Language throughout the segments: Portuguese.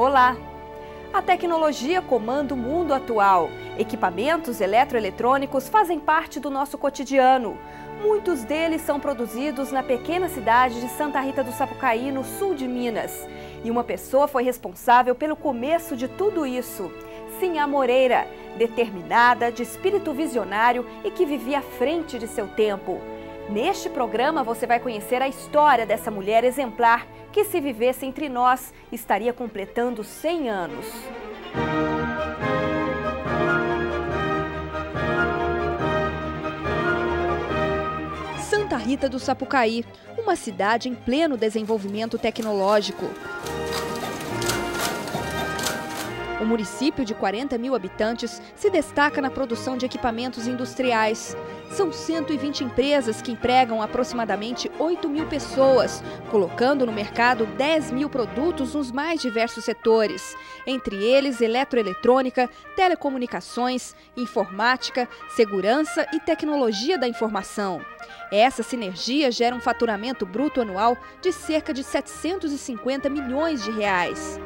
Olá! A tecnologia comanda o mundo atual. Equipamentos eletroeletrônicos fazem parte do nosso cotidiano. Muitos deles são produzidos na pequena cidade de Santa Rita do Sapucaí, no sul de Minas. E uma pessoa foi responsável pelo começo de tudo isso. Sinhá Moreira, determinada, de espírito visionário e que vivia à frente de seu tempo. Neste programa você vai conhecer a história dessa mulher exemplar que, se vivesse entre nós, estaria completando 100 anos. Santa Rita do Sapucaí, uma cidade em pleno desenvolvimento tecnológico. O município de 40 mil habitantes se destaca na produção de equipamentos industriais. São 120 empresas que empregam aproximadamente 8 mil pessoas, colocando no mercado 10 mil produtos nos mais diversos setores, entre eles eletroeletrônica, telecomunicações, informática, segurança e tecnologia da informação. Essa sinergia gera um faturamento bruto anual de cerca de 750 milhões de reais.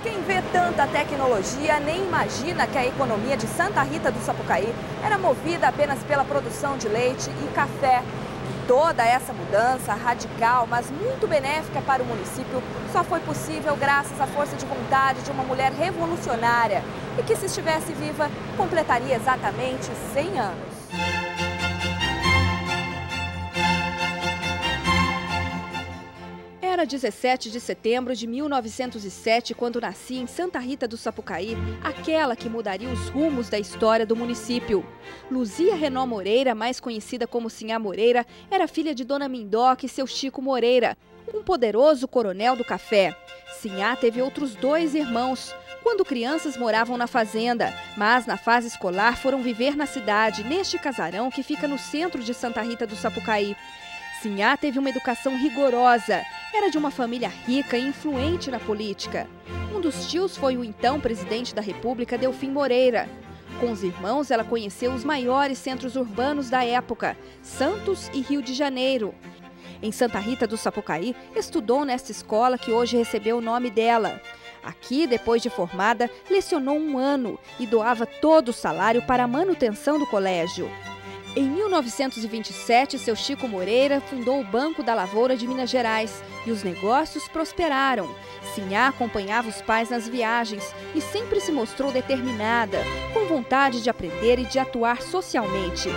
Quem vê tanta tecnologia nem imagina que a economia de Santa Rita do Sapucaí era movida apenas pela produção de leite e café. E toda essa mudança radical, mas muito benéfica para o município, só foi possível graças à força de vontade de uma mulher revolucionária e que, se estivesse viva, completaria exatamente 100 anos. Era 17 de setembro de 1907, quando nascia em Santa Rita do Sapucaí, aquela que mudaria os rumos da história do município. Luzia Renó Moreira, mais conhecida como Sinhá Moreira, era filha de Dona Mindoca e seu Chico Moreira, um poderoso coronel do café. Sinhá teve outros 2 irmãos. Quando crianças moravam na fazenda, mas na fase escolar foram viver na cidade, neste casarão que fica no centro de Santa Rita do Sapucaí. Sinhá teve uma educação rigorosa. Era de uma família rica e influente na política. Um dos tios foi o então presidente da República, Delfim Moreira. Com os irmãos, ela conheceu os maiores centros urbanos da época, Santos e Rio de Janeiro. Em Santa Rita do Sapucaí, estudou nesta escola que hoje recebeu o nome dela. Aqui, depois de formada, lecionou 1 ano e doava todo o salário para a manutenção do colégio. Em 1927, seu Chico Moreira fundou o Banco da Lavoura de Minas Gerais e os negócios prosperaram. Sinhá acompanhava os pais nas viagens e sempre se mostrou determinada, com vontade de aprender e de atuar socialmente.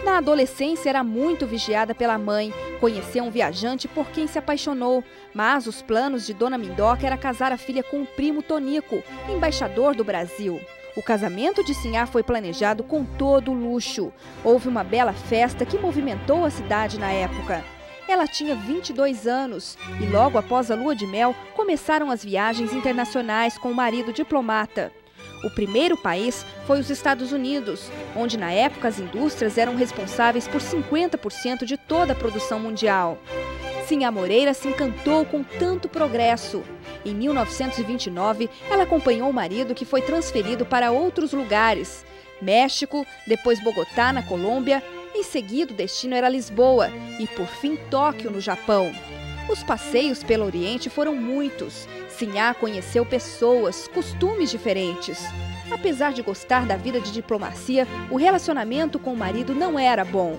Na adolescência, era muito vigiada pela mãe. Conheceu um viajante por quem se apaixonou, mas os planos de Dona Mindoca era casar a filha com o primo Tonico, embaixador do Brasil. O casamento de Sinhá foi planejado com todo o luxo. Houve uma bela festa que movimentou a cidade na época. Ela tinha 22 anos e logo após a lua de mel começaram as viagens internacionais com o marido diplomata. O primeiro país foi os Estados Unidos, onde na época as indústrias eram responsáveis por 50% de toda a produção mundial. Sinhá Moreira se encantou com tanto progresso. Em 1929, ela acompanhou o marido, que foi transferido para outros lugares. México, depois Bogotá, na Colômbia. Em seguida, o destino era Lisboa e, por fim, Tóquio, no Japão. Os passeios pelo Oriente foram muitos. Sinhá conheceu pessoas, costumes diferentes. Apesar de gostar da vida de diplomacia, o relacionamento com o marido não era bom.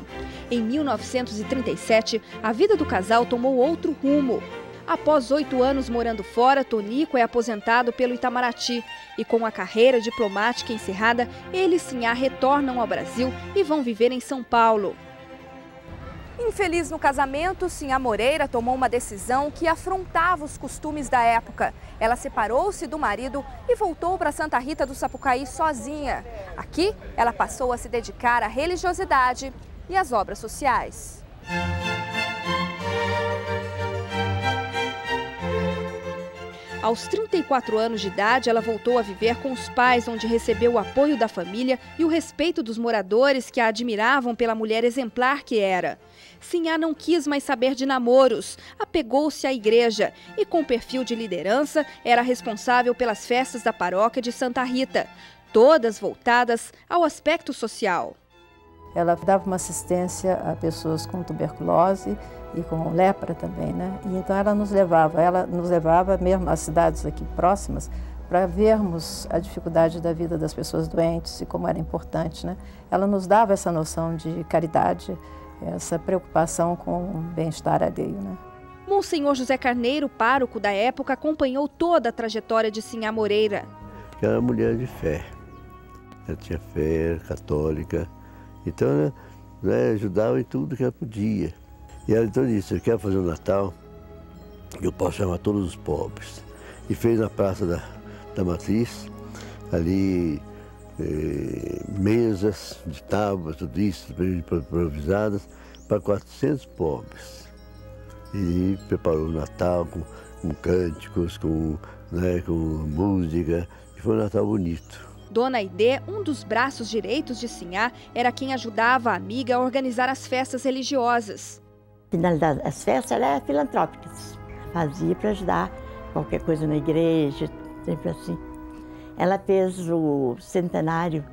Em 1937, a vida do casal tomou outro rumo. Após 8 anos morando fora, Tonico é aposentado pelo Itamaraty e, com a carreira diplomática encerrada, ele e Sinhá retornam ao Brasil e vão viver em São Paulo. Infeliz no casamento, Sinhá Moreira tomou uma decisão que afrontava os costumes da época. Ela separou-se do marido e voltou para Santa Rita do Sapucaí sozinha. Aqui, ela passou a se dedicar à religiosidade e às obras sociais. Aos 34 anos de idade, ela voltou a viver com os pais, onde recebeu o apoio da família e o respeito dos moradores, que a admiravam pela mulher exemplar que era. Sinhá não quis mais saber de namoros, apegou-se à igreja e, com perfil de liderança, era responsável pelas festas da paróquia de Santa Rita, todas voltadas ao aspecto social. ela dava uma assistência a pessoas com tuberculose e com lepra também, né? E então ela nos levava mesmo às cidades aqui próximas para vermos a dificuldade da vida das pessoas doentes e como era importante, né? Ela nos dava essa noção de caridade, essa preocupação com o bem-estar alheio, né? Monsenhor José Carneiro, pároco da época, acompanhou toda a trajetória de Sinhá Moreira. Ela era uma mulher de fé, ela tinha fé, era católica, então né, ajudava em tudo que ela podia. E ela então disse, eu quero fazer um Natal, eu posso chamar todos os pobres. E fez na Praça da Matriz, ali mesas de tábuas, tudo isso, improvisadas, para 400 pobres. E preparou o Natal com cânticos, com música, e foi um Natal bonito. Dona Aidê, um dos braços direitos de Sinhá, era quem ajudava a amiga a organizar as festas religiosas. A finalidade das festas eram filantrópicas. Fazia para ajudar qualquer coisa na igreja, sempre assim. Ela fez o centenário,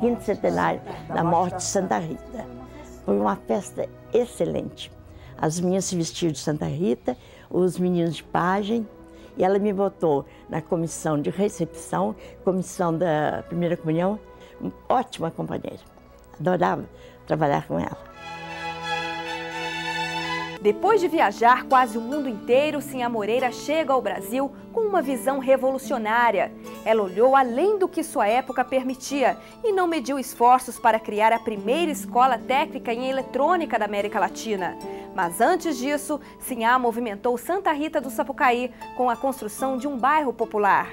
5º centenário da morte de Santa Rita. Foi uma festa excelente. As meninas se vestiam de Santa Rita, os meninos de pajem, e ela me botou na comissão de recepção, comissão da primeira comunhão, uma ótima companheira. Adorava trabalhar com ela. Depois de viajar quase o mundo inteiro, Sinhá Moreira chega ao Brasil com uma visão revolucionária. Ela olhou além do que sua época permitia e não mediu esforços para criar a primeira escola técnica em eletrônica da América Latina. Mas antes disso, Sinhá movimentou Santa Rita do Sapucaí com a construção de um bairro popular.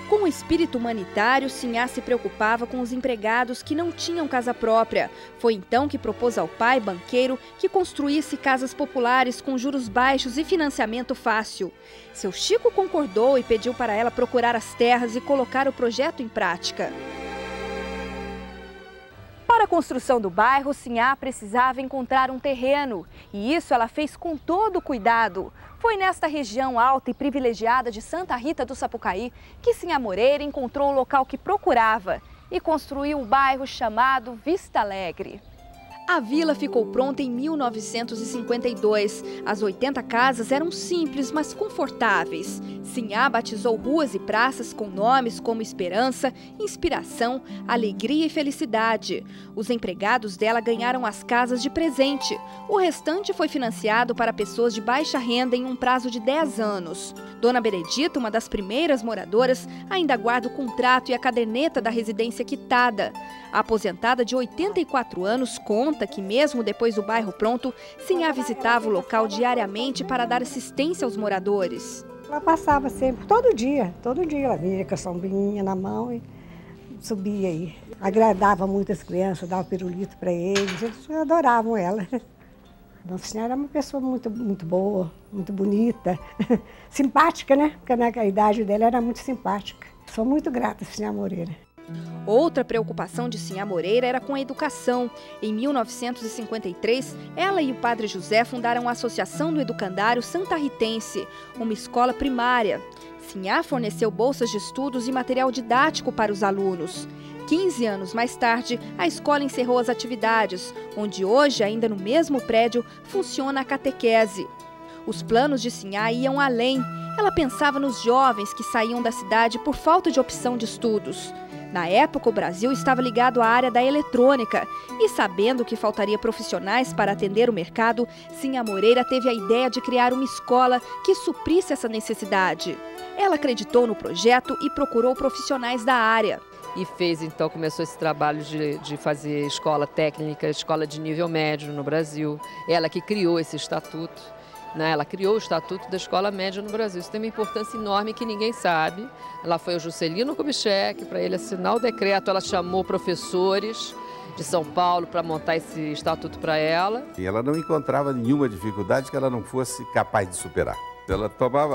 Com o espírito humanitário, Sinhá se preocupava com os empregados que não tinham casa própria. Foi então que propôs ao pai, banqueiro, que construísse casas populares com juros baixos e financiamento fácil. Seu Chico concordou e pediu para ela procurar as terras e colocar o projeto em prática. Para a construção do bairro, Sinhá precisava encontrar um terreno, e isso ela fez com todo cuidado. Foi nesta região alta e privilegiada de Santa Rita do Sapucaí que Sinhá Moreira encontrou o local que procurava e construiu o bairro chamado Vista Alegre. A vila ficou pronta em 1952. As 80 casas eram simples, mas confortáveis. Sinhá batizou ruas e praças com nomes como Esperança, Inspiração, Alegria e Felicidade. Os empregados dela ganharam as casas de presente. O restante foi financiado para pessoas de baixa renda em um prazo de 10 anos. Dona Benedita, uma das primeiras moradoras, ainda guarda o contrato e a caderneta da residência quitada. A aposentada de 84 anos conta que, mesmo depois do bairro pronto, Sinhá visitava o local diariamente para dar assistência aos moradores. Ela passava sempre, todo dia ela vinha com a sombrinha na mão e subia aí. Agradava muito as crianças, dava pirulito para eles adoravam ela. Nossa Senhora era uma pessoa muito boa, muito bonita, simpática, né? Porque na idade dela era muito simpática. Sou muito grata, Sinhá Moreira. Outra preocupação de Sinhá Moreira era com a educação. Em 1953, ela e o padre José fundaram a Associação do Educandário Santarritense, uma escola primária. Sinhá forneceu bolsas de estudos e material didático para os alunos. 15 anos mais tarde, a escola encerrou as atividades, onde hoje, ainda no mesmo prédio, funciona a catequese. Os planos de Sinhá iam além. Ela pensava nos jovens que saíam da cidade por falta de opção de estudos. Na época, o Brasil estava ligado à área da eletrônica e, sabendo que faltaria profissionais para atender o mercado, Sinhá Moreira teve a ideia de criar uma escola que suprisse essa necessidade. Ela acreditou no projeto e procurou profissionais da área. E começou esse trabalho de fazer escola técnica, escola de nível médio no Brasil. Ela que criou esse estatuto. Ela criou o Estatuto da Escola Média no Brasil. Isso tem uma importância enorme que ninguém sabe. Ela foi ao Juscelino Kubitschek para ele assinar o decreto. Ela chamou professores de São Paulo para montar esse estatuto para ela. E ela não encontrava nenhuma dificuldade que ela não fosse capaz de superar. Ela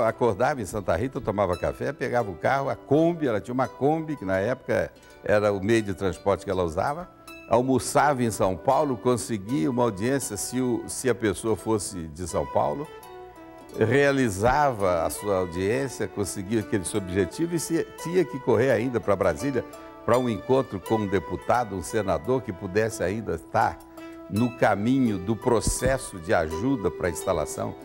acordava em Santa Rita, tomava café, pegava o carro, a Kombi, ela tinha uma Kombi, que na época era o meio de transporte que ela usava. Almoçava em São Paulo, conseguia uma audiência se a pessoa fosse de São Paulo. realizava a sua audiência, conseguia aquele seu objetivo e tinha que correr ainda para Brasília para um encontro com um deputado, um senador que pudesse ainda estar no caminho do processo de ajuda para a instalação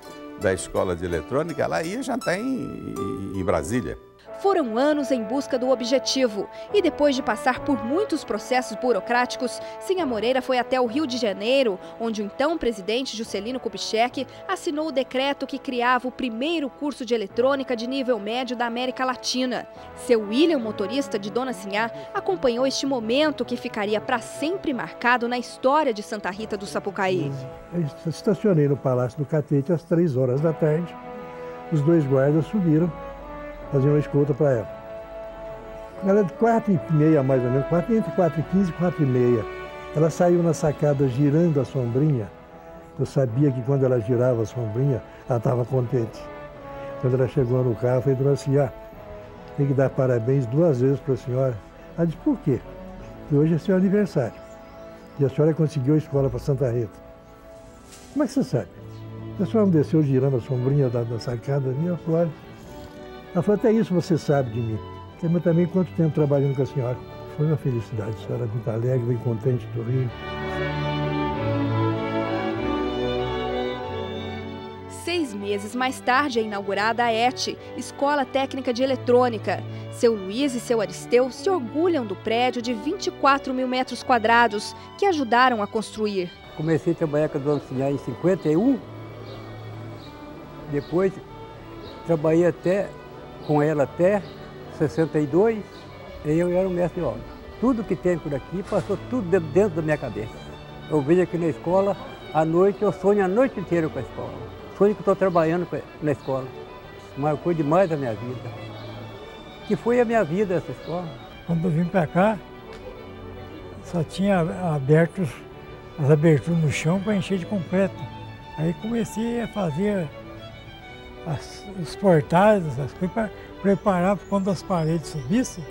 da escola de eletrônica, ela ia jantar em Brasília. Foram anos em busca do objetivo e depois de passar por muitos processos burocráticos, Sinha Moreira foi até o Rio de Janeiro, onde o então presidente Juscelino Kubitschek assinou o decreto que criava o primeiro curso de eletrônica de nível médio da América Latina. Seu William, motorista de Dona Sinhá, acompanhou este momento que ficaria para sempre marcado na história de Santa Rita do Sapucaí. Eu estacionei no Palácio do Catete às 3 horas da tarde. Os 2 guardas subiram, faziam uma escolta para ela. Ela de 4h30 mais ou menos, entre 4h15 e 4h30. Ela saiu na sacada girando a sombrinha. Eu sabia que quando ela girava a sombrinha, ela estava contente. Quando ela chegou no carro, eu falei, Dona Sinhá, tem que dar parabéns 2 vezes para a senhora. Ela disse, por quê? Porque hoje é seu aniversário. E a senhora conseguiu a escola para Santa Rita. Como é que você sabe? A senhora não desceu girando a sombrinha da sacada ali, eu falei, olha. Ela falou, até isso você sabe de mim. Eu também quanto tempo trabalhando com a senhora. Foi uma felicidade, a senhora muito alegre, bem contente do Rio. 6 meses mais tarde é inaugurada a ET, Escola Técnica de Eletrônica. Seu Luiz e seu Aristeu se orgulham do prédio de 24 mil metros quadrados que ajudaram a construir. Comecei a trabalhar com a Dona Sinhá em 51, depois trabalhei com ela até 62, e eu era o mestre de obra. Tudo que tem por aqui passou tudo dentro da minha cabeça. Eu venho aqui na escola, à noite eu sonho a noite inteira com a escola. Sonho que estou trabalhando na escola. Marcou demais a minha vida. Que foi a minha vida essa escola. Quando eu vim para cá, só tinha as aberturas no chão para encher de concreto. Aí comecei a fazer os portais, essas coisas, para preparar quando as paredes subissem,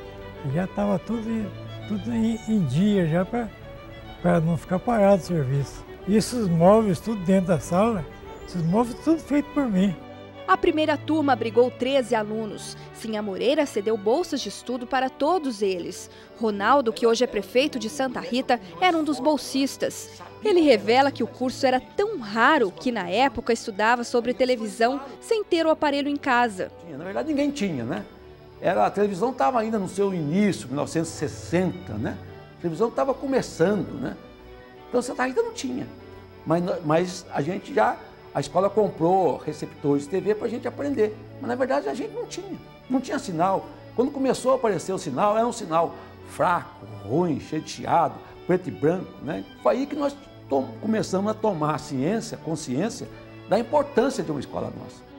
já estava tudo em dia, já para não ficar parado o serviço. E esses móveis, tudo dentro da sala, esses móveis tudo feito por mim. A primeira turma abrigou 13 alunos. Sinha Moreira cedeu bolsas de estudo para todos eles. Ronaldo, que hoje é prefeito de Santa Rita, era um dos bolsistas. Ele revela que o curso era tão raro que, na época, estudava sobre televisão sem ter o aparelho em casa. Na verdade, ninguém tinha, né? A televisão estava ainda no seu início, 1960, né? A televisão estava começando, né? Então, Santa Rita não tinha. Mas a gente a escola comprou receptores de TV para a gente aprender. Mas, na verdade, a gente não tinha sinal. Quando começou a aparecer o sinal, era um sinal fraco, ruim, cheio de chiado, preto e branco, né? Foi aí que nós começamos a tomar consciência da importância de uma escola nossa.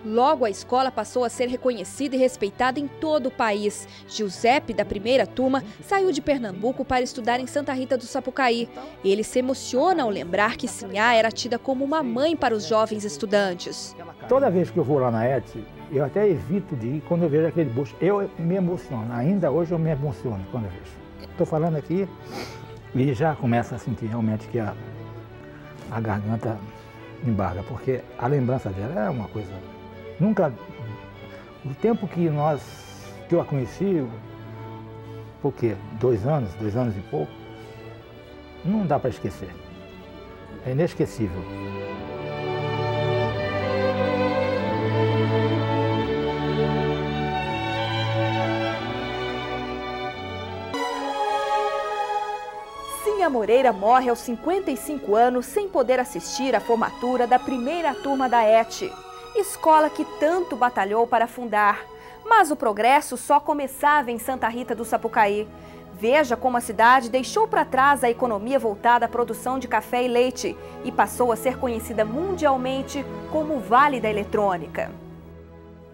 Logo, a escola passou a ser reconhecida e respeitada em todo o país. Giuseppe, da primeira turma, saiu de Pernambuco para estudar em Santa Rita do Sapucaí. Ele se emociona ao lembrar que Sinhá era tida como uma mãe para os jovens estudantes. Toda vez que eu vou lá na ET, eu até evito de ir quando eu vejo aquele busto. Eu me emociono, ainda hoje eu me emociono quando eu vejo. Estou falando aqui e já começo a sentir realmente que a garganta embarga, porque a lembrança dela é uma coisa... Nunca, o tempo que eu a conheci, por quê? 2 anos e pouco, não dá para esquecer. É inesquecível. Sinha Moreira morre aos 55 anos sem poder assistir à formatura da primeira turma da ET. Escola que tanto batalhou para fundar. Mas o progresso só começava em Santa Rita do Sapucaí. Veja como a cidade deixou para trás a economia voltada à produção de café e leite e passou a ser conhecida mundialmente como o Vale da Eletrônica.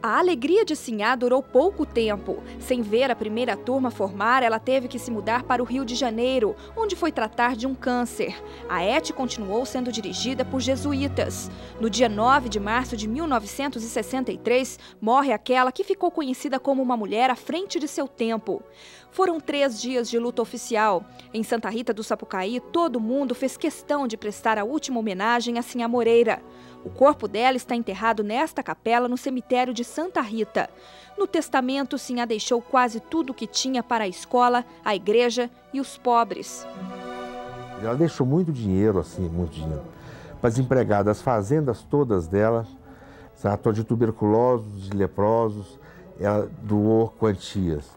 A alegria de Sinhá durou pouco tempo. Sem ver a primeira turma formar, ela teve que se mudar para o Rio de Janeiro, onde foi tratar de um câncer. A ET continuou sendo dirigida por jesuítas. No dia 9 de março de 1963, morre aquela que ficou conhecida como uma mulher à frente de seu tempo. Foram 3 dias de luta oficial. Em Santa Rita do Sapucaí, todo mundo fez questão de prestar a última homenagem a Sinhá Moreira. O corpo dela está enterrado nesta capela no cemitério de Santa Rita. No testamento, Sinhá deixou quase tudo o que tinha para a escola, a igreja e os pobres. Ela deixou muito dinheiro, assim, muito dinheiro, para as empregadas, as fazendas todas dela, tratou de tuberculosos, de leprosos, ela doou quantias.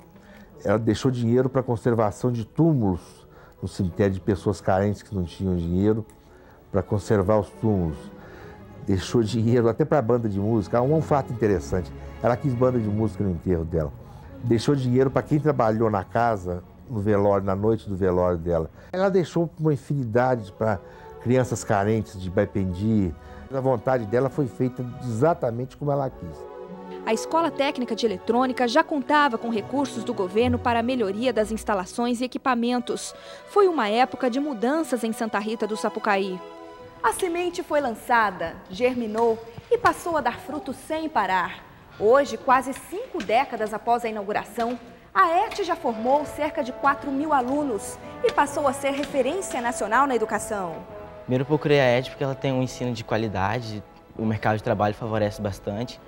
Ela deixou dinheiro para a conservação de túmulos no cemitério de pessoas carentes que não tinham dinheiro, para conservar os túmulos. Deixou dinheiro até para a banda de música. Um fato interessante, ela quis banda de música no enterro dela. Deixou dinheiro para quem trabalhou na casa, no velório, na noite do velório dela. Ela deixou uma infinidade para crianças carentes de Baipendi. A vontade dela foi feita exatamente como ela quis. A Escola Técnica de Eletrônica já contava com recursos do governo para a melhoria das instalações e equipamentos. Foi uma época de mudanças em Santa Rita do Sapucaí. A semente foi lançada, germinou e passou a dar frutos sem parar. Hoje, quase 5 décadas após a inauguração, a ET já formou cerca de 4.000 alunos e passou a ser referência nacional na educação. Primeiro eu procurei a ET porque ela tem um ensino de qualidade, o mercado de trabalho favorece bastante.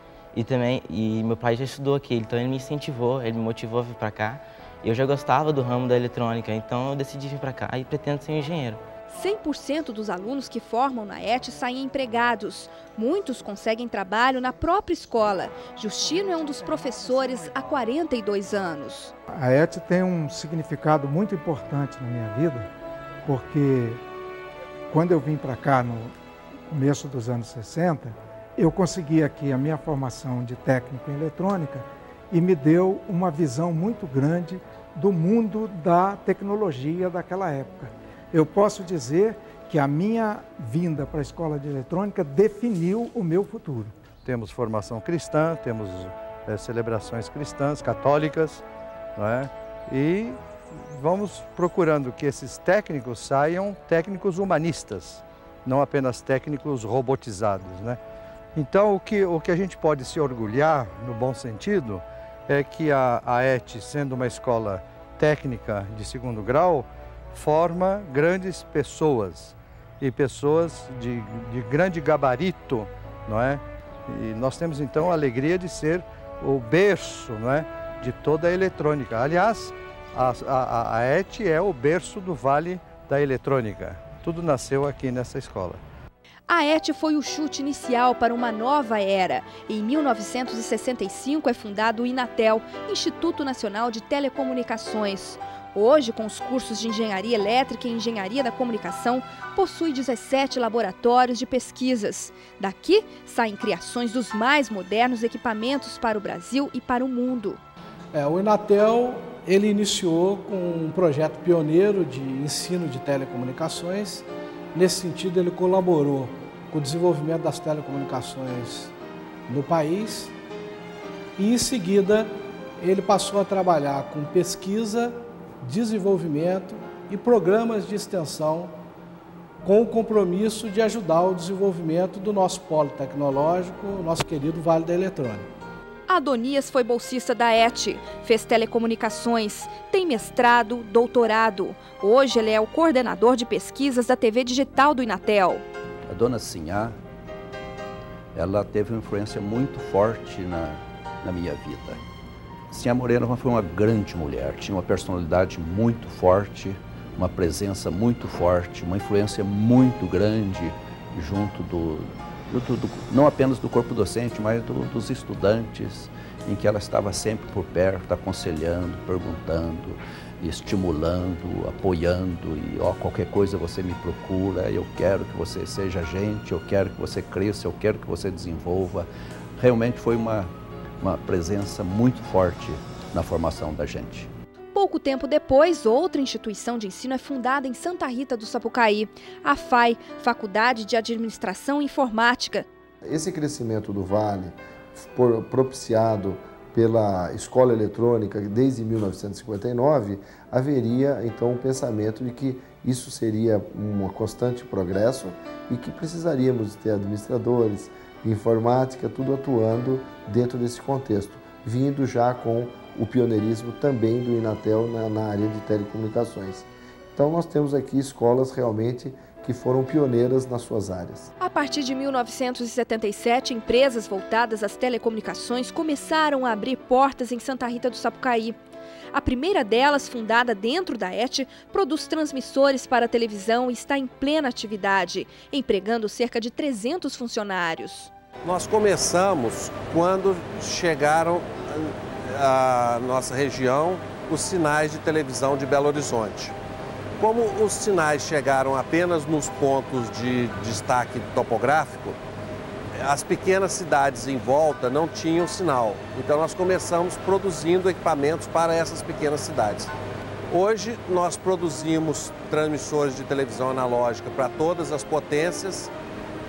E meu pai já estudou aqui, então ele me incentivou, ele me motivou a vir para cá. Eu já gostava do ramo da eletrônica, então eu decidi vir para cá e pretendo ser um engenheiro. 100% dos alunos que formam na ET saem empregados. Muitos conseguem trabalho na própria escola. Justino é um dos professores há 42 anos. A ET tem um significado muito importante na minha vida, porque quando eu vim para cá no começo dos anos 60, eu consegui aqui a minha formação de técnico em eletrônica e me deu uma visão muito grande do mundo da tecnologia daquela época. Eu posso dizer que a minha vinda para a escola de eletrônica definiu o meu futuro. Temos formação cristã, temos celebrações cristãs, católicas, não é? E vamos procurando que esses técnicos saiam técnicos humanistas, não apenas técnicos robotizados, né? Então, o que a gente pode se orgulhar, no bom sentido, é que a ET, sendo uma escola técnica de 2º grau, forma grandes pessoas, e pessoas de grande gabarito, não é? E nós temos, então, a alegria de ser o berço, não é, de toda a eletrônica. Aliás, a ET é o berço do Vale da Eletrônica. Tudo nasceu aqui nessa escola. A ET foi o chute inicial para uma nova era. Em 1965 é fundado o Inatel, Instituto Nacional de Telecomunicações. Hoje, com os cursos de Engenharia Elétrica e Engenharia da Comunicação, possui 17 laboratórios de pesquisas. Daqui saem criações dos mais modernos equipamentos para o Brasil e para o mundo. O Inatel ele iniciou com um projeto pioneiro de ensino de telecomunicações. Nesse sentido, ele colaborou com o desenvolvimento das telecomunicações no país e, em seguida, ele passou a trabalhar com pesquisa, desenvolvimento e programas de extensão com o compromisso de ajudar o desenvolvimento do nosso polo tecnológico, o nosso querido Vale da Eletrônica. Adonias foi bolsista da ET, fez telecomunicações, tem mestrado, doutorado. Hoje ele é o coordenador de pesquisas da TV digital do Inatel. A dona Sinhá, ela teve uma influência muito forte na minha vida. Sinhá Moreno foi uma grande mulher, tinha uma personalidade muito forte, uma presença muito forte, uma influência muito grande junto não apenas do corpo docente, mas dos estudantes, em que ela estava sempre por perto, aconselhando, perguntando, estimulando, apoiando, e qualquer coisa você me procura, eu quero que você seja gente, eu quero que você cresça, eu quero que você desenvolva. Realmente foi uma presença muito forte na formação da gente. Pouco tempo depois, outra instituição de ensino é fundada em Santa Rita do Sapucaí, a FAI, Faculdade de Administração e Informática. Esse crescimento do Vale, propiciado pela escola eletrônica desde 1959, haveria então um pensamento de que isso seria um constante progresso e que precisaríamos ter administradores, informática, tudo atuando dentro desse contexto, vindo já com o pioneirismo também do Inatel na área de telecomunicações. Então nós temos aqui escolas realmente que foram pioneiras nas suas áreas. A partir de 1977, empresas voltadas às telecomunicações começaram a abrir portas em Santa Rita do Sapucaí. A primeira delas, fundada dentro da ET, produz transmissores para a televisão e está em plena atividade, empregando cerca de 300 funcionários. Nós começamos quando chegaram à nossa região os sinais de televisão de Belo Horizonte. Como os sinais chegaram apenas nos pontos de destaque topográfico, as pequenas cidades em volta não tinham sinal. Então nós começamos produzindo equipamentos para essas pequenas cidades. Hoje nós produzimos transmissores de televisão analógica para todas as potências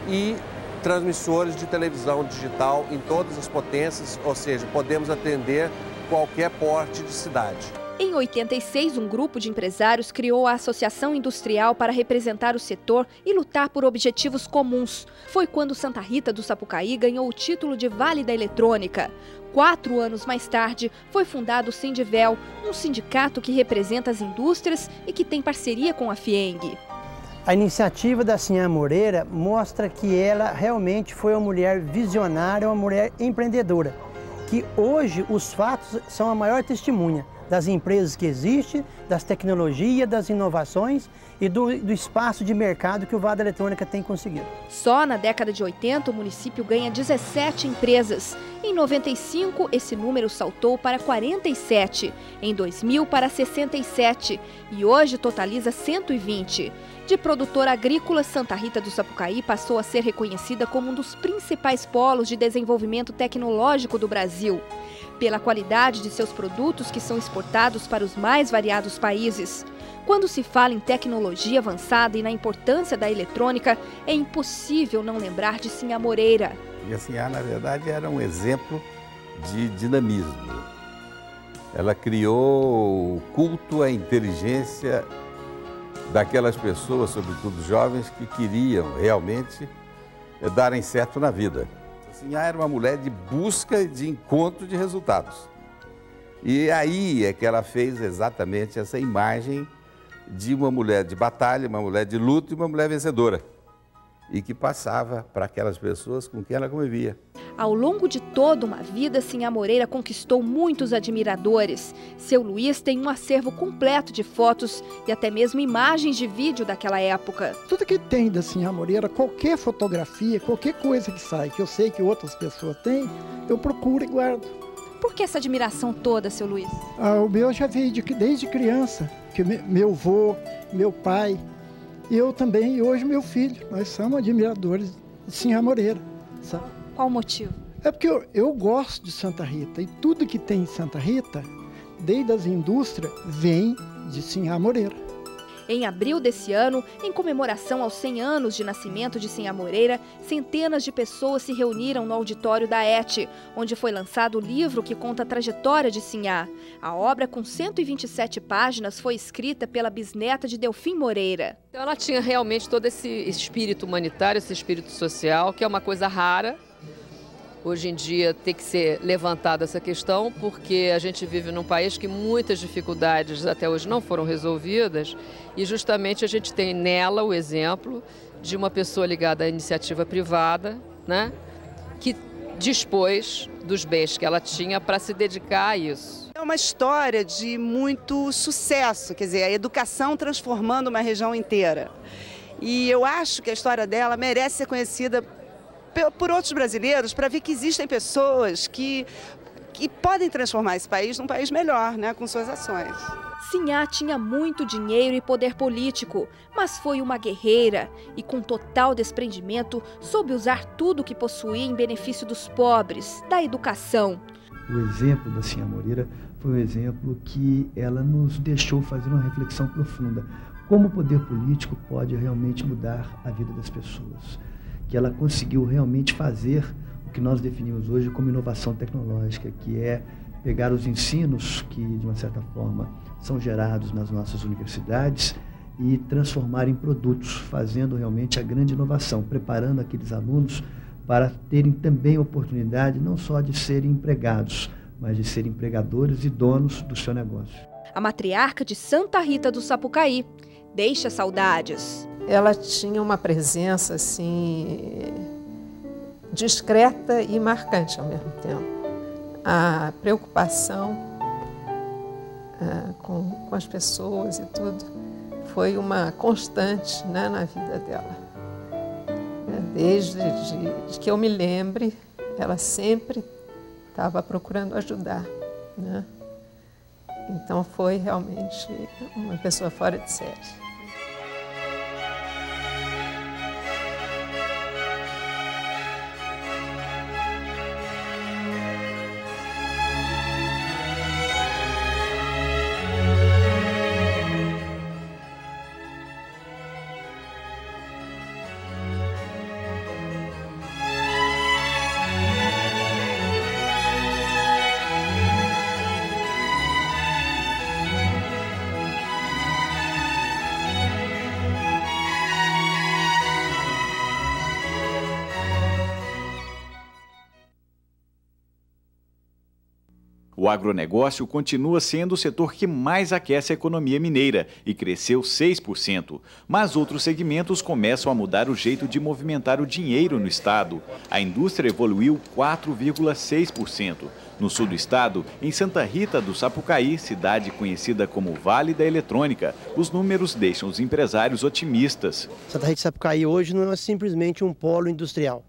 e transmissores de televisão digital em todas as potências, ou seja, podemos atender qualquer porte de cidade. Em 86, um grupo de empresários criou a Associação Industrial para representar o setor e lutar por objetivos comuns. Foi quando Santa Rita do Sapucaí ganhou o título de Vale da Eletrônica. 4 anos mais tarde, foi fundado o Sindivel, um sindicato que representa as indústrias e que tem parceria com a FIENG. A iniciativa da Sinhá Moreira mostra que ela realmente foi uma mulher visionária, uma mulher empreendedora, que hoje os fatos são a maior testemunha das empresas que existem, das tecnologias, das inovações e do espaço de mercado que o Vale da Eletrônica tem conseguido. Só na década de 80, o município ganha 17 empresas. Em 95, esse número saltou para 47. Em 2000, para 67. E hoje totaliza 120. De produtora agrícola, Santa Rita do Sapucaí passou a ser reconhecida como um dos principais polos de desenvolvimento tecnológico do Brasil, pela qualidade de seus produtos que são exportados para os mais variados países. Quando se fala em tecnologia avançada e na importância da eletrônica, é impossível não lembrar de Sinhá Moreira. E a Sinhá, na verdade, era um exemplo de dinamismo. Ela criou o culto à inteligência daquelas pessoas, sobretudo jovens, que queriam realmente darem certo na vida. A Sinhá era uma mulher de busca e de encontro de resultados. E aí é que ela fez exatamente essa imagem de uma mulher de batalha, uma mulher de luta e uma mulher vencedora. E que passava para aquelas pessoas com quem ela convivia. Ao longo de toda uma vida, Sinhá Moreira conquistou muitos admiradores. Seu Luiz tem um acervo completo de fotos e até mesmo imagens de vídeo daquela época. Tudo que tem da Sinhá Moreira, qualquer fotografia, qualquer coisa que sai, que eu sei que outras pessoas têm, eu procuro e guardo. Por que essa admiração toda, seu Luiz? O meu já veio desde criança, que meu avô, meu pai, eu também, e hoje meu filho, nós somos admiradores de Sinhá Moreira, sabe? Qual o motivo? É porque eu gosto de Santa Rita, e tudo que tem em Santa Rita, desde as indústrias, vem de Sinhá Moreira. Em abril desse ano, em comemoração aos 100 anos de nascimento de Sinhá Moreira, centenas de pessoas se reuniram no auditório da ET, onde foi lançado o livro que conta a trajetória de Sinhá. A obra, com 127 páginas, foi escrita pela bisneta de Delfim Moreira. Então ela tinha realmente todo esse espírito humanitário, esse espírito social, que é uma coisa rara. Hoje em dia tem que ser levantada essa questão, porque a gente vive num país que muitas dificuldades até hoje não foram resolvidas e justamente a gente tem nela o exemplo de uma pessoa ligada à iniciativa privada, né, que dispôs dos bens que ela tinha para se dedicar a isso. É uma história de muito sucesso, quer dizer, a educação transformando uma região inteira. E eu acho que a história dela merece ser conhecida por outros brasileiros, para ver que existem pessoas que podem transformar esse país num país melhor, né, com suas ações. Sinhá tinha muito dinheiro e poder político, mas foi uma guerreira e, com total desprendimento, soube usar tudo o que possuía em benefício dos pobres, da educação. O exemplo da Sinhá Moreira foi um exemplo que ela nos deixou fazer uma reflexão profunda. Como o poder político pode realmente mudar a vida das pessoas. Que ela conseguiu realmente fazer o que nós definimos hoje como inovação tecnológica, que é pegar os ensinos que, de uma certa forma, são gerados nas nossas universidades e transformar em produtos, fazendo realmente a grande inovação, preparando aqueles alunos para terem também oportunidade não só de serem empregados, mas de serem empregadores e donos do seu negócio. A matriarca de Santa Rita do Sapucaí deixa saudades. ela tinha uma presença assim discreta e marcante ao mesmo tempo. A preocupação com as pessoas e tudo foi uma constante, né, na vida dela. Desde que eu me lembre, ela sempre estava procurando ajudar, né? Então foi realmente uma pessoa fora de série. O agronegócio continua sendo o setor que mais aquece a economia mineira e cresceu 6%. Mas outros segmentos começam a mudar o jeito de movimentar o dinheiro no estado. A indústria evoluiu 4,6%. No sul do estado, em Santa Rita do Sapucaí, cidade conhecida como Vale da Eletrônica, os números deixam os empresários otimistas. Santa Rita do Sapucaí hoje não é simplesmente um polo industrial,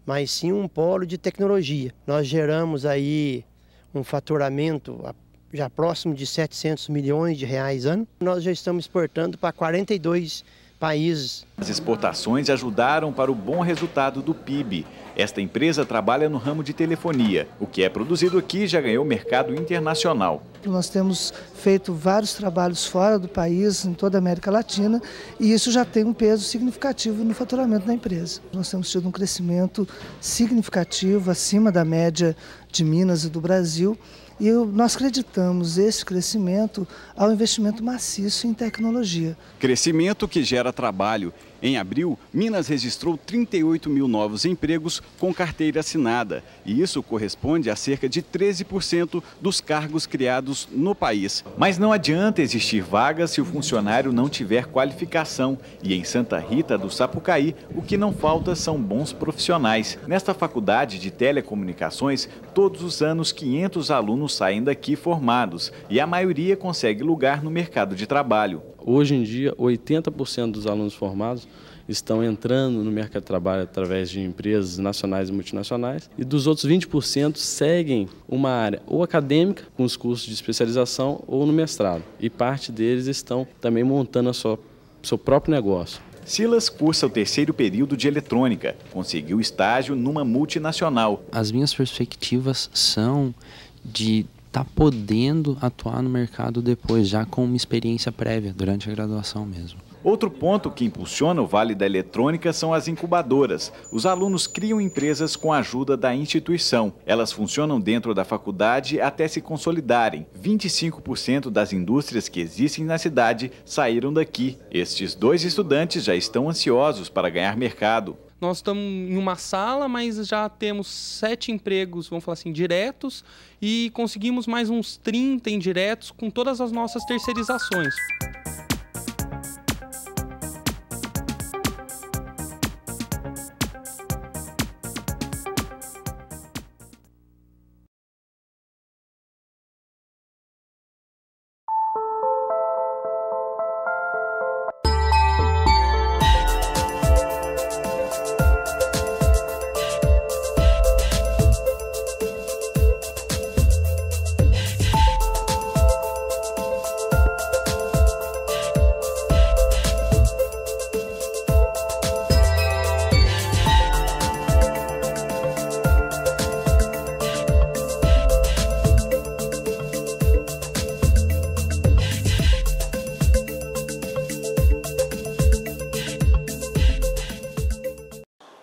mas sim um polo de tecnologia. Nós geramos aí um faturamento já próximo de 700 milhões de reais ano. Nós já estamos exportando para 42 países. As exportações ajudaram para o bom resultado do PIB. Esta empresa trabalha no ramo de telefonia. O que é produzido aqui já ganhou mercado internacional. Nós temos feito vários trabalhos fora do país, em toda a América Latina, e isso já tem um peso significativo no faturamento da empresa. Nós temos tido um crescimento significativo, acima da média de Minas e do Brasil, e nós acreditamos esse crescimento ao investimento maciço em tecnologia. Crescimento que gera trabalho. Em abril, Minas registrou 38 mil novos empregos com carteira assinada, e isso corresponde a cerca de 13% dos cargos criados no país. Mas não adianta existir vagas se o funcionário não tiver qualificação, e em Santa Rita do Sapucaí, o que não falta são bons profissionais. Nesta faculdade de telecomunicações, todos os anos 500 alunos saem daqui formados, e a maioria consegue lugar no mercado de trabalho. Hoje em dia, 80% dos alunos formados estão entrando no mercado de trabalho através de empresas nacionais e multinacionais, e dos outros 20% seguem uma área ou acadêmica, com os cursos de especialização, ou no mestrado. E parte deles estão também montando seu próprio negócio. Silas cursa o 3º período de eletrônica, conseguiu estágio numa multinacional. As minhas perspectivas são de estar podendo atuar no mercado depois, já com uma experiência prévia, durante a graduação mesmo. Outro ponto que impulsiona o Vale da Eletrônica são as incubadoras. Os alunos criam empresas com a ajuda da instituição. Elas funcionam dentro da faculdade até se consolidarem. 25% das indústrias que existem na cidade saíram daqui. Estes 2 estudantes já estão ansiosos para ganhar mercado. Nós estamos em uma sala, mas já temos 7 empregos, vamos falar assim, diretos, e conseguimos mais uns 30 indiretos com todas as nossas terceirizações.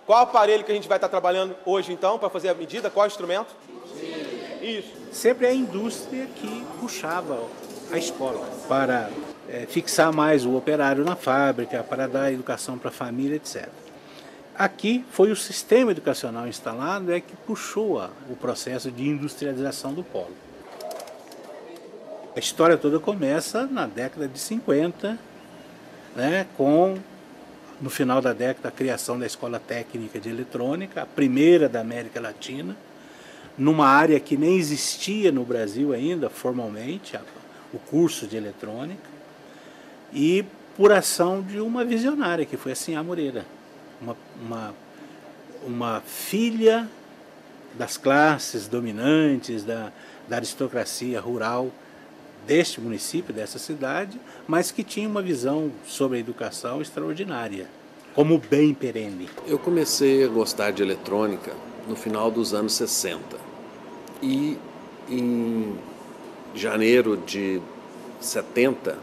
Qual aparelho que a gente vai estar trabalhando hoje, então, para fazer a medida? Qual instrumento? Isso. Sempre a indústria que puxava a escola para fixar mais o operário na fábrica, para dar educação para a família, etc. Aqui foi o sistema educacional instalado que puxou o processo de industrialização do polo. A história toda começa na década de 50, né, com no final da década, a criação da Escola Técnica de Eletrônica, a primeira da América Latina, numa área que nem existia no Brasil ainda, formalmente, o curso de eletrônica, e por ação de uma visionária, que foi a Sinhá Moreira, uma filha das classes dominantes, da aristocracia rural deste município, dessa cidade, mas que tinha uma visão sobre a educação extraordinária, como bem perene. Eu comecei a gostar de eletrônica no final dos anos 60 e em janeiro de 70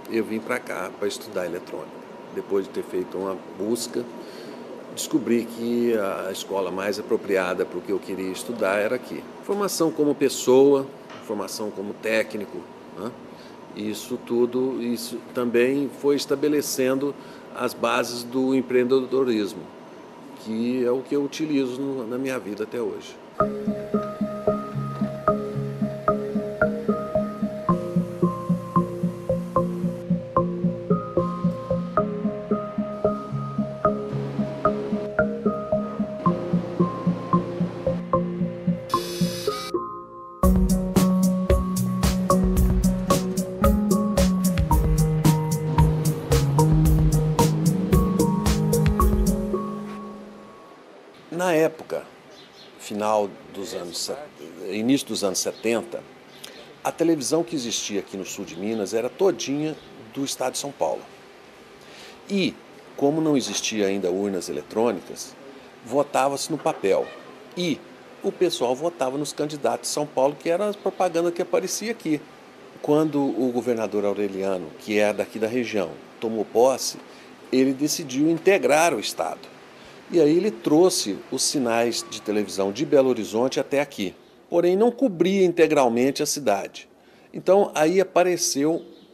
eu vim para cá para estudar eletrônica. Depois de ter feito uma busca, descobri que a escola mais apropriada para o que eu queria estudar era aqui. Formação como pessoa, formação como técnico, né? Isso também foi estabelecendo as bases do empreendedorismo, que é o que eu utilizo na minha vida até hoje. Na época, início dos anos 70, a televisão que existia aqui no sul de Minas era todinha do estado de São Paulo. E, como não existia ainda urnas eletrônicas, votava-se no papel. E o pessoal votava nos candidatos de São Paulo, que era a propaganda que aparecia aqui. Quando o governador Aureliano, que é daqui da região, tomou posse, ele decidiu integrar o estado. E aí ele trouxe os sinais de televisão de Belo Horizonte até aqui, porém não cobria integralmente a cidade. Então aí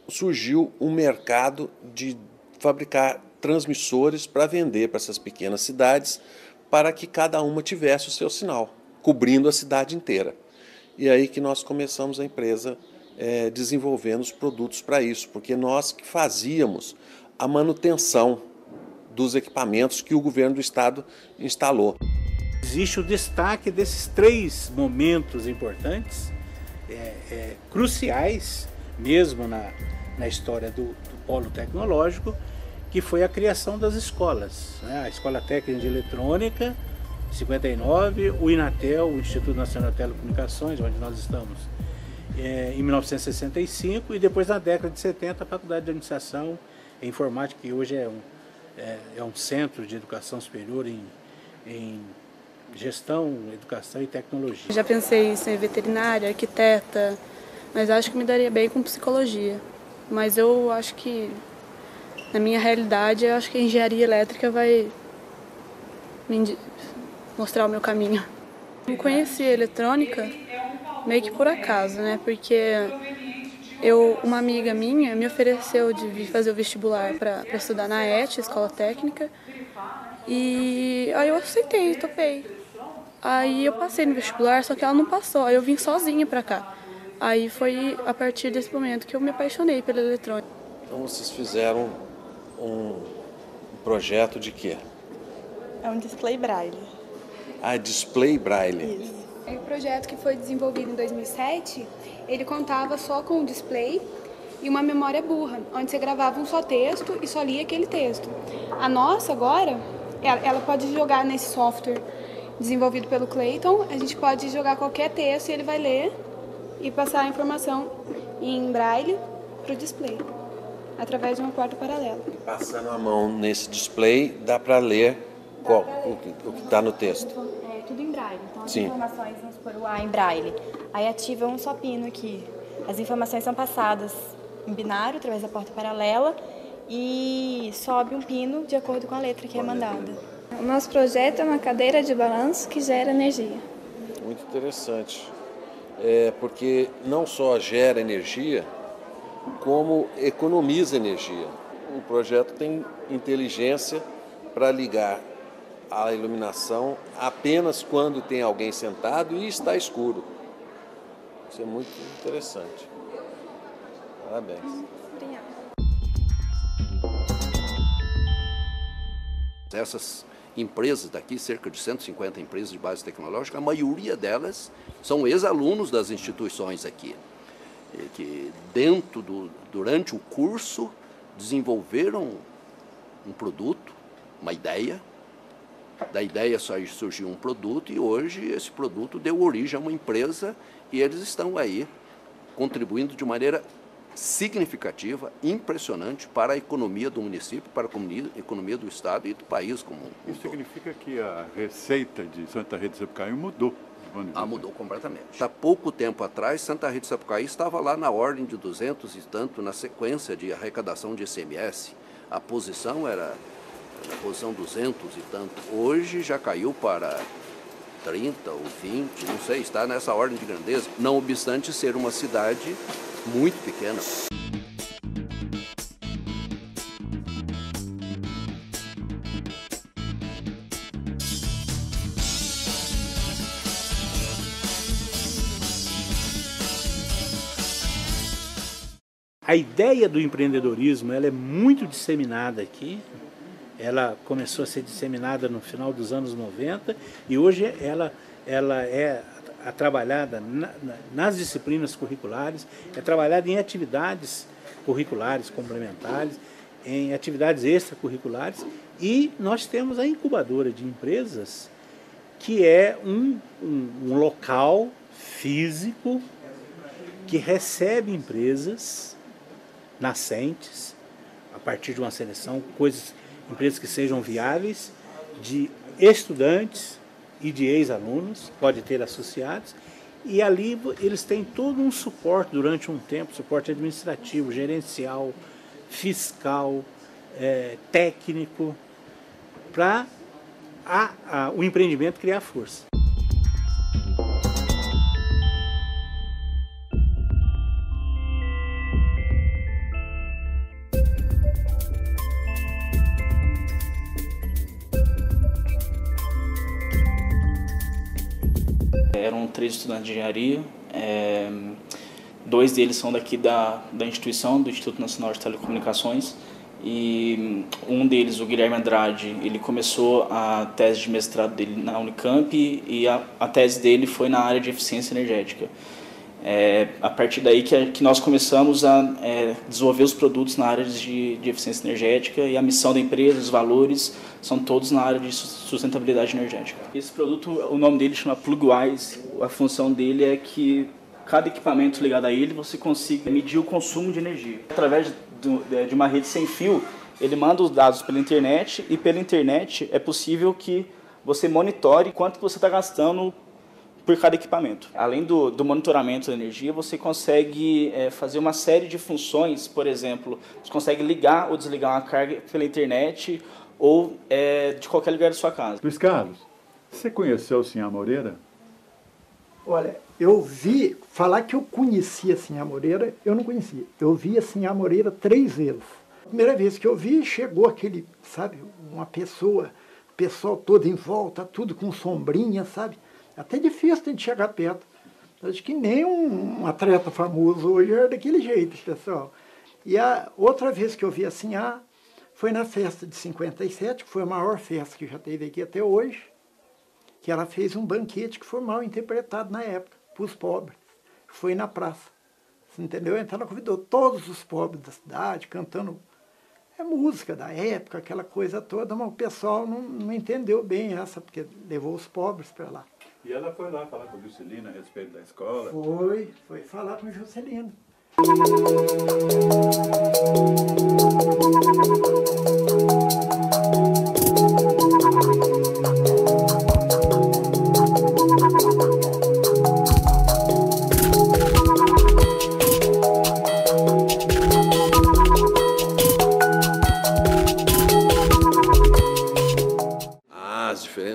surgiu um mercado de fabricar transmissores para vender para essas pequenas cidades, para que cada uma tivesse o seu sinal, cobrindo a cidade inteira. E aí que nós começamos a empresa desenvolvendo os produtos para isso, porque nós que fazíamos a manutenção dos equipamentos que o governo do estado instalou. Existe o destaque desses 3 momentos importantes, cruciais mesmo na história do polo tecnológico, que foi a criação das escolas, né? A Escola Técnica de Eletrônica, 59, o INATEL, o Instituto Nacional de Telecomunicações, onde nós estamos, em 1965, e depois na década de 70 a Faculdade de Administração e Informática, que hoje é um centro de educação superior em gestão, educação e tecnologia. Já pensei em ser veterinária, arquiteta, mas acho que me daria bem com psicologia. Mas eu acho que, na minha realidade, eu acho que a engenharia elétrica vai me mostrar o meu caminho. Eu conheci a eletrônica meio que por acaso, né? Porque uma amiga minha me ofereceu de vir fazer o vestibular para estudar na ET, Escola Técnica, e aí eu aceitei, topei. Aí eu passei no vestibular, só que ela não passou, aí eu vim sozinha para cá. Aí foi a partir desse momento que eu me apaixonei pela eletrônica. Então vocês fizeram um projeto de quê? É um display braille. Ah, display braille. Isso. É um projeto que foi desenvolvido em 2007, ele contava só com um display e uma memória burra, onde você gravava um só texto e só lia aquele texto. A nossa agora, ela pode jogar nesse software desenvolvido pelo Clayton, a gente pode jogar qualquer texto e ele vai ler e passar a informação em braille para o display, através de uma porta paralela. Passando a mão nesse display, dá para ler o que está no texto. Tudo em braille, então as Sim. informações, vamos supor o A em braille, aí ativa um só pino aqui. As informações são passadas em binário, através da porta paralela, e sobe um pino de acordo com a letra que é mandada. O nosso projeto é uma cadeira de balanço que gera energia. Muito interessante, porque não só gera energia, como economiza energia. O projeto tem inteligência para ligar a iluminação apenas quando tem alguém sentado e está escuro. Isso é muito interessante. Parabéns. Obrigada. Essas empresas daqui, cerca de 150 empresas de base tecnológica, a maioria delas são ex-alunos das instituições aqui, que durante o curso desenvolveram um produto, uma ideia, da ideia surgiu um produto e hoje esse produto deu origem a uma empresa e eles estão aí contribuindo de maneira significativa, impressionante para a economia do município, para a economia do estado e do país como um todo. Isso significa que a receita de Santa Rita de Sapucaí mudou? Mudou completamente. Há pouco tempo atrás, Santa Rita de Sapucaí estava lá na ordem de 200 e tanto na sequência de arrecadação de ICMS. A posição era na posição 200 e tanto. Hoje já caiu para 30 ou 20, não sei, está nessa ordem de grandeza, não obstante ser uma cidade muito pequena. A ideia do empreendedorismo ela é muito disseminada aqui. Ela começou a ser disseminada no final dos anos 90 e hoje ela é trabalhada nas disciplinas curriculares, é trabalhada em atividades curriculares complementares, em atividades extracurriculares, e nós temos a incubadora de empresas, que é um local físico que recebe empresas nascentes, a partir de uma seleção, empresas que sejam viáveis, de estudantes e de ex-alunos, pode ter associados, e ali eles têm todo um suporte durante um tempo, suporte administrativo, gerencial, fiscal, técnico, para o empreendimento criar força. Eram 3 estudantes de engenharia, 2 deles são daqui da instituição, do Instituto Nacional de Telecomunicações, e um deles, o Guilherme Andrade, ele começou a tese de mestrado dele na Unicamp e a tese dele foi na área de eficiência energética. A partir daí que nós começamos a desenvolver os produtos na área de eficiência energética, e a missão da empresa, os valores, são todos na área de sustentabilidade energética. Esse produto, o nome dele chama Plugwise. A função dele é que cada equipamento ligado a ele, você consiga medir o consumo de energia. Através de uma rede sem fio, ele manda os dados pela internet, e pela internet é possível que você monitore quanto você está gastando por cada equipamento. Além do monitoramento da energia, você consegue fazer uma série de funções. Por exemplo, você consegue ligar ou desligar uma carga pela internet ou de qualquer lugar da sua casa. Luiz Carlos, você conheceu o Sinhá Moreira? Olha, eu vi, falar que eu conhecia a Sinhá Moreira, eu não conhecia. Eu vi a Sinhá Moreira 3 vezes. A primeira vez que eu vi, chegou aquele, sabe, uma pessoa, o pessoal todo em volta, tudo com sombrinha, sabe? Até difícil a gente chegar perto. Acho que nem um atleta famoso hoje é daquele jeito, pessoal. E a outra vez que eu vi a Sinhá foi na festa de 57, que foi a maior festa que já teve aqui até hoje, que ela fez um banquete que foi mal interpretado na época, para os pobres. Foi na praça. Você entendeu? Então ela convidou todos os pobres da cidade, cantando música da época, aquela coisa toda, mas o pessoal não entendeu bem essa, porque levou os pobres para lá. E ela foi lá falar com a Juscelina a respeito da escola? Foi falar com a Juscelina.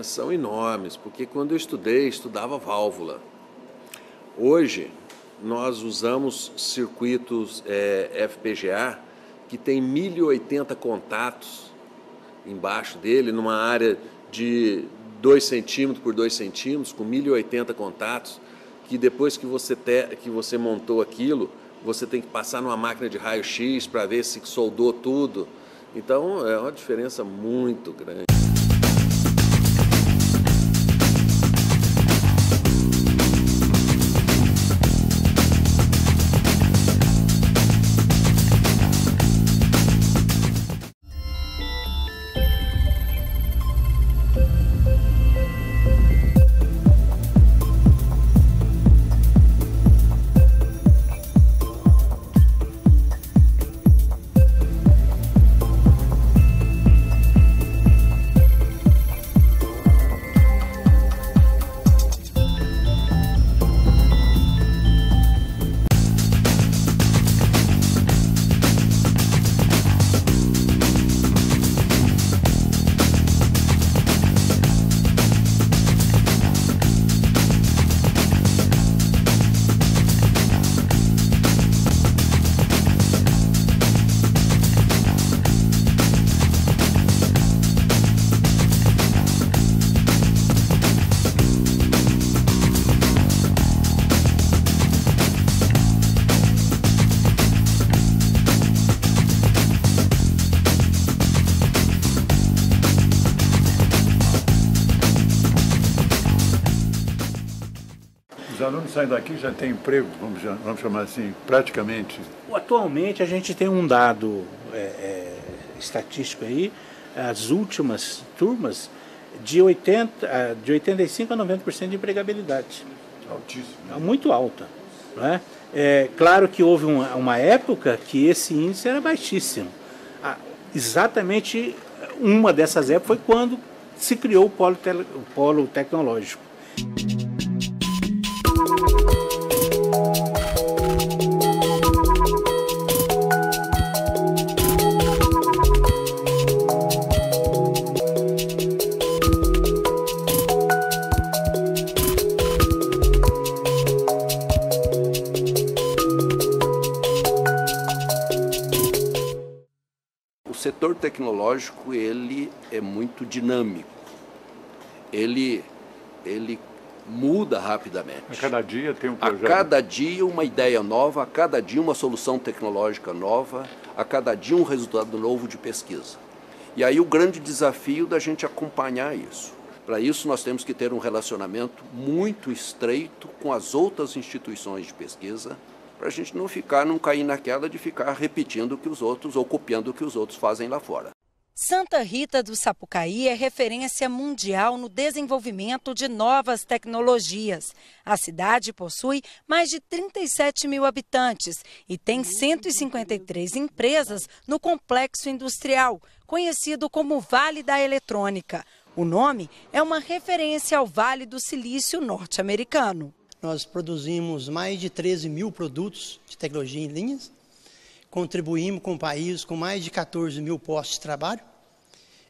São enormes, porque quando eu estudava válvula. Hoje, nós usamos circuitos FPGA que tem 1080 contatos embaixo dele, numa área de 2 centímetros por 2 centímetros, com 1080 contatos, que depois que você montou aquilo, você tem que passar numa máquina de raio-x para ver se soldou tudo. Então, é uma diferença muito grande. saem daqui já têm emprego, vamos chamar assim, praticamente? Atualmente a gente tem um dado estatístico aí, as últimas turmas, de 85% a 90% de empregabilidade. Altíssimo. Muito alta. Não é? Claro que houve uma época que esse índice era baixíssimo. Exatamente uma dessas épocas foi quando se criou o polo tecnológico. O setor tecnológico, ele é muito dinâmico, ele muda rapidamente. A cada dia tem um projeto. A cada dia uma ideia nova, a cada dia uma solução tecnológica nova, a cada dia um resultado novo de pesquisa. E aí o grande desafio da gente acompanhar isso. Para isso nós temos que ter um relacionamento muito estreito com as outras instituições de pesquisa, para a gente não cair naquela de ficar repetindo o que os outros ou copiando o que os outros fazem lá fora. Santa Rita do Sapucaí é referência mundial no desenvolvimento de novas tecnologias. A cidade possui mais de 37 mil habitantes e tem 153 empresas no complexo industrial, conhecido como Vale da Eletrônica. O nome é uma referência ao Vale do Silício norte-americano. Nós produzimos mais de 13 mil produtos de tecnologia em linhas, contribuímos com o país com mais de 14 mil postos de trabalho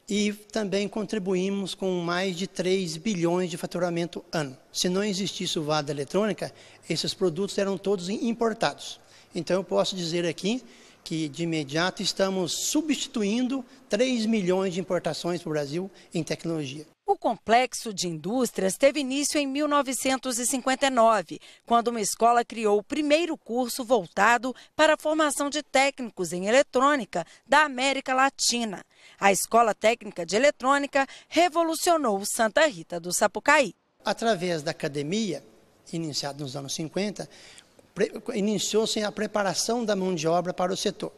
e também contribuímos com mais de 3 bilhões de faturamento ano. Se não existisse o Vale da Eletrônica, esses produtos eram todos importados. Então eu posso dizer aqui que de imediato estamos substituindo 3 milhões de importações para o Brasil em tecnologia. O complexo de indústrias teve início em 1959, quando uma escola criou o primeiro curso voltado para a formação de técnicos em eletrônica da América Latina. A Escola Técnica de Eletrônica revolucionou Santa Rita do Sapucaí. Através da academia, iniciada nos anos 50, iniciou-se a preparação da mão de obra para o setor.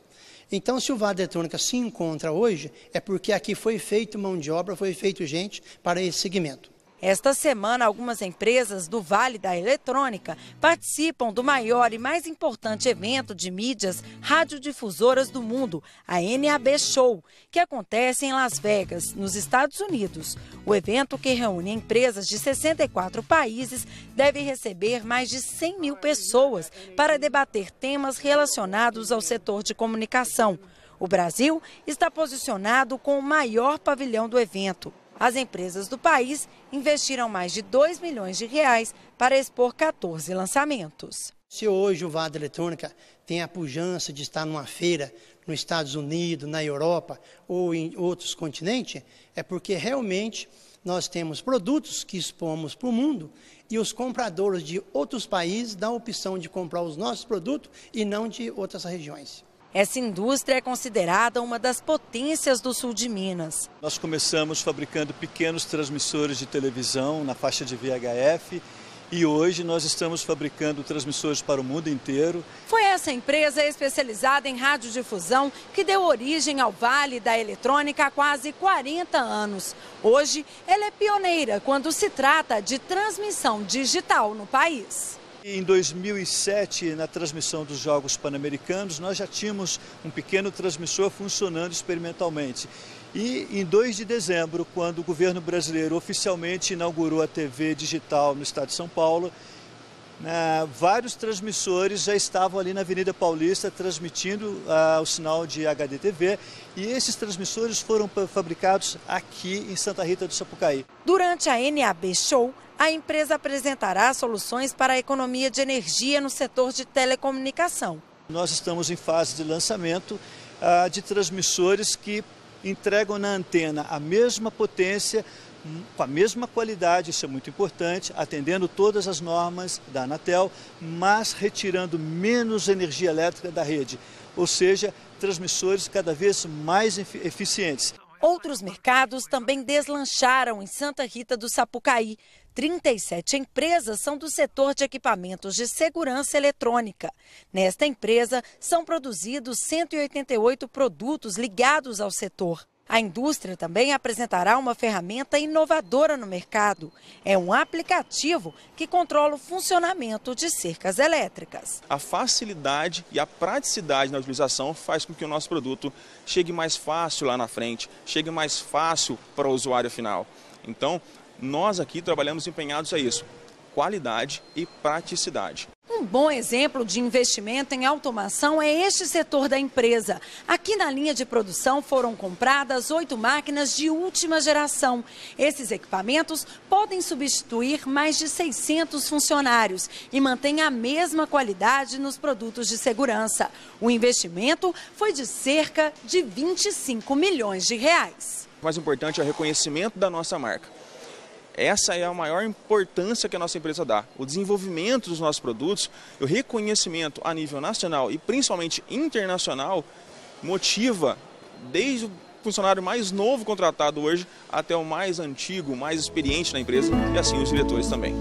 Então, se o Vale da Eletrônica se encontra hoje, é porque aqui foi feito mão de obra, foi feito gente para esse segmento. Esta semana, algumas empresas do Vale da Eletrônica participam do maior e mais importante evento de mídias radiodifusoras do mundo, a NAB Show, que acontece em Las Vegas, nos Estados Unidos. O evento, que reúne empresas de 64 países, deve receber mais de 100 mil pessoas para debater temas relacionados ao setor de comunicação. O Brasil está posicionado com o maior pavilhão do evento. As empresas do país investiram mais de 2 milhões de reais para expor 14 lançamentos. Se hoje o Vale da Eletrônica tem a pujança de estar numa feira nos Estados Unidos, na Europa ou em outros continentes, é porque realmente nós temos produtos que expomos para o mundo e os compradores de outros países dão a opção de comprar os nossos produtos e não de outras regiões. Essa indústria é considerada uma das potências do sul de Minas. Nós começamos fabricando pequenos transmissores de televisão na faixa de VHF e hoje nós estamos fabricando transmissores para o mundo inteiro. Foi essa empresa especializada em radiodifusão que deu origem ao Vale da Eletrônica há quase 40 anos. Hoje, ela é pioneira quando se trata de transmissão digital no país. Em 2007, na transmissão dos Jogos Pan-Americanos, nós já tínhamos um pequeno transmissor funcionando experimentalmente. E em 2 de dezembro, quando o governo brasileiro oficialmente inaugurou a TV digital no estado de São Paulo, vários transmissores já estavam ali na Avenida Paulista transmitindo o sinal de HDTV e esses transmissores foram fabricados aqui em Santa Rita do Sapucaí. Durante a NAB Show, a empresa apresentará soluções para a economia de energia no setor de telecomunicação. Nós estamos em fase de lançamento de transmissores que entregam na antena a mesma potência, com a mesma qualidade, isso é muito importante, atendendo todas as normas da Anatel, mas retirando menos energia elétrica da rede, ou seja, transmissores cada vez mais eficientes. Outros mercados também deslancharam em Santa Rita do Sapucaí. 37 empresas são do setor de equipamentos de segurança eletrônica. Nesta empresa, são produzidos 188 produtos ligados ao setor. A indústria também apresentará uma ferramenta inovadora no mercado. É um aplicativo que controla o funcionamento de cercas elétricas. A facilidade e a praticidade na utilização faz com que o nosso produto chegue mais fácil lá na frente, chegue mais fácil para o usuário final. Então, nós aqui trabalhamos empenhados a isso, qualidade e praticidade. Um bom exemplo de investimento em automação é este setor da empresa. Aqui na linha de produção foram compradas 8 máquinas de última geração. Esses equipamentos podem substituir mais de 600 funcionários e mantêm a mesma qualidade nos produtos de segurança. O investimento foi de cerca de 25 milhões de reais. O mais importante é o reconhecimento da nossa marca. Essa é a maior importância que a nossa empresa dá. O desenvolvimento dos nossos produtos, o reconhecimento a nível nacional e principalmente internacional motiva desde o funcionário mais novo contratado hoje até o mais antigo, mais experiente na empresa e assim os diretores também.